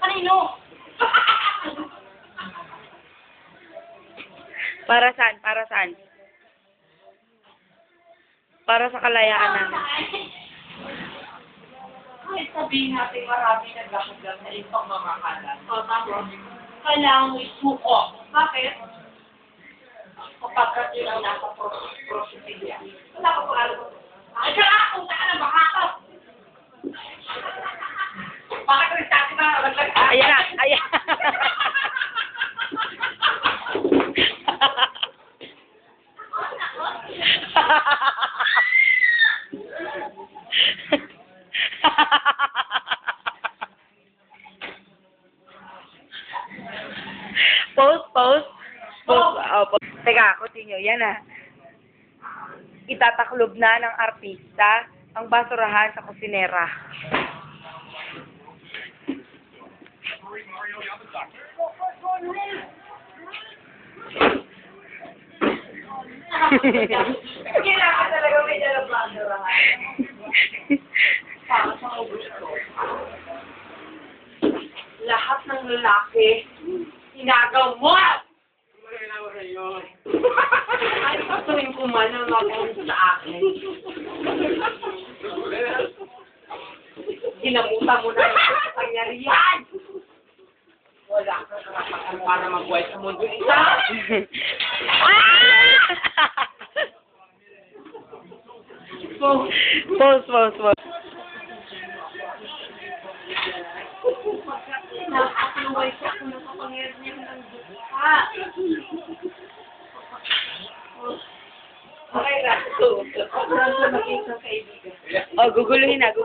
Kanino? Para saan? Para saan? Para sa kalayaan namin. Kahit sabihin natin marami nagkakagam na yung pagmamahalan. O, tapos, kailangan mo isuko. Bakit? Kapag yun ang nasa prosesilya. Wala ka pa alam. Ay, kaya kung saan ang makakaw. Bakit rin sa akin na naglagaan? Ayan na! Ayan! Pause. Oh, pause. Teka, continue. Yan na. Itataklob na ng artista ang basurahan sa kusinera. Kailangan talaga may dalang basurahan. Para sa ubus ko. Lahat ng lalaki, inagaw mo! Ay, patuloy ko man ang mabang sa akin. Ginamutan mo na ang pangyarihan! Wala ka karapatan para mag-buhay sa mundo isa! Pause. Nakakaway siya kung nakapangyarihan niya ng buka. Okay, Rasto. Rasto makita sa kaibigan. Oh, guguluhin na.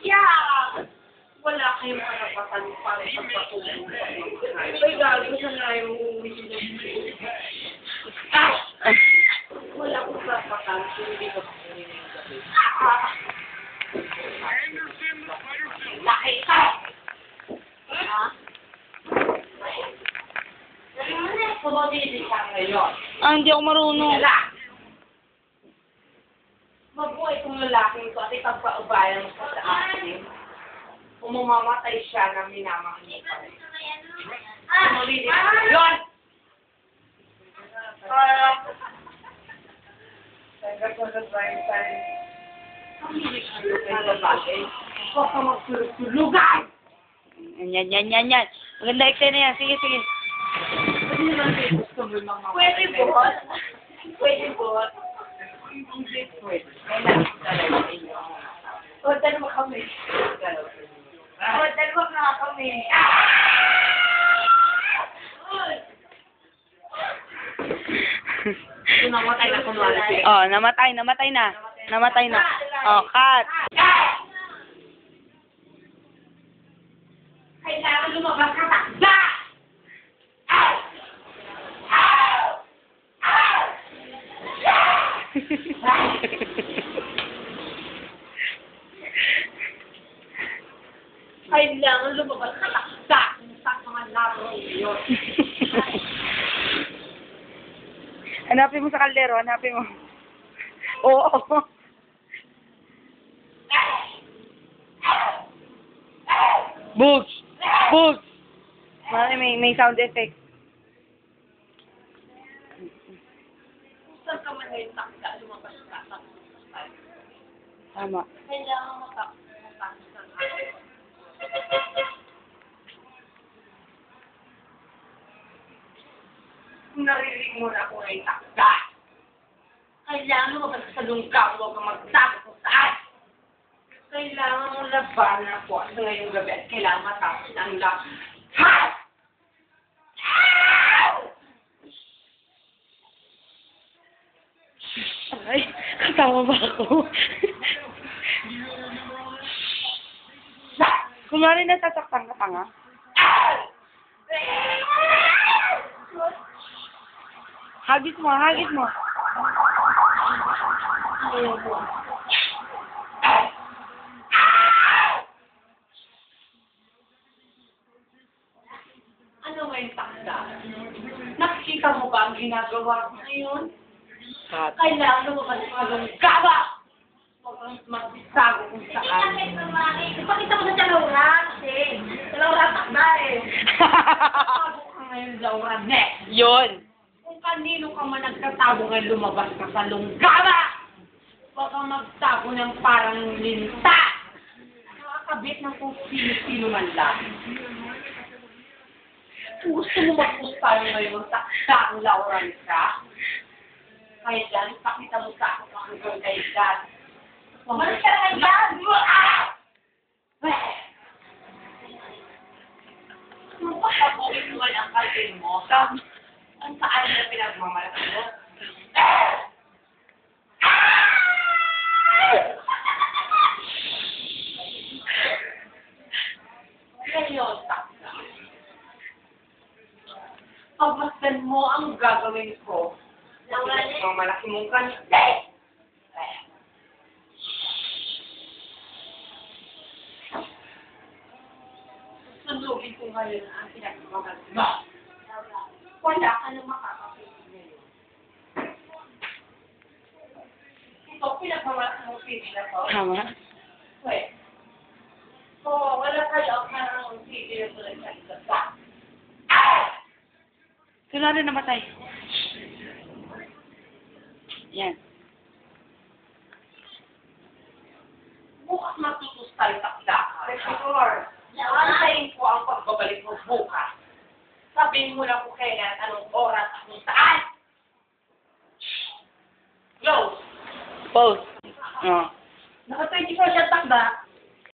Yeah! Wala kayong karapatan para sa patuloy. Ay, gago sa na yung uuwi sila. Wala akong karapatan kung hindi ko pakunin yung gabi. Laki ka! Ha? Sumabili ka ngayon. Hindi ako marunong. Wala! Mabuhay kong lalaking ko at ipagpaubayan mo sa akin. Kung mamamatay siya ng minamahal niya pa rin. Sumabili ka ngayon! Huwag ka magsulog-sulugan! Yan. Maganda extend na yan. Sige. Pwede po. Hindi pwede. Kailangan talaga inyo. O, dalawa kami. Dalawa na kami. Namatay na kunwari. Oh, namatay na. Oh, cut. Kailangan lumabas ka takda! Kailangan lumabas ka takda! Sa mga laro yun. Hanapin mo sa kaldero, hanapin mo. Oo. Bugs! May sound effect. Saan ka man ngayon takda, lumabas ka. Tama. Kailangan matapos ng ako. Kung naririnig mo na kung ay takda, kailangan lumabas ka sa lungkang, huwag ka magtapos kung saan. Kailangan mo labanan ako sa ngayong gabi at kailangan matapos ang lahat. Ay, kasama ba ako? Kunwari nasasaktan ka pa nga. Hagis mo. ginagawa ko ngayon. Cut. Kailangan lumabas ka ng gaba! Huwag kang magsasago kung saan. Ipakita mo sa Laura, kasi. Sa Laura, takda eh. Magtatago ka ngayon, Laura, next. Yun. Kung kanino ka man nagtatago ngayon, lumabas ka sa lunggaba! Huwag kang magtago ng parang linta. Nakakabit ng kung sino-sino man lang. Gusto mo magpustayo ngayon sa daang Laura ka? Kaya dyan, pakita mo sa ako kung kay Dad. Umalis ka na kay Dad! Kung pagkabukin mo ang kalpin mo, ang saan na pinagmamalaki mo? Ngayon, takda. Pagmasdan mo ang gagawin ko. Ang malaki mong kanite. Sundugin ko ngayon ang pinagmamahal mo. Wala ka na makakapigil ngayon. Ito, pinagmamahal mong pigil na to. Tama. Wait. Oo, wala kayo ang parang pigil na to sa isa. Kunwari namatay. Yan. Bukas matutos tayo takda ka. Sure. Antayin ko ang pagbabalik mo bukas. Sabihin mo lang kung kailan, anong oras, at kung saan. Close. Pause. Oh. Naka-24 siya takda.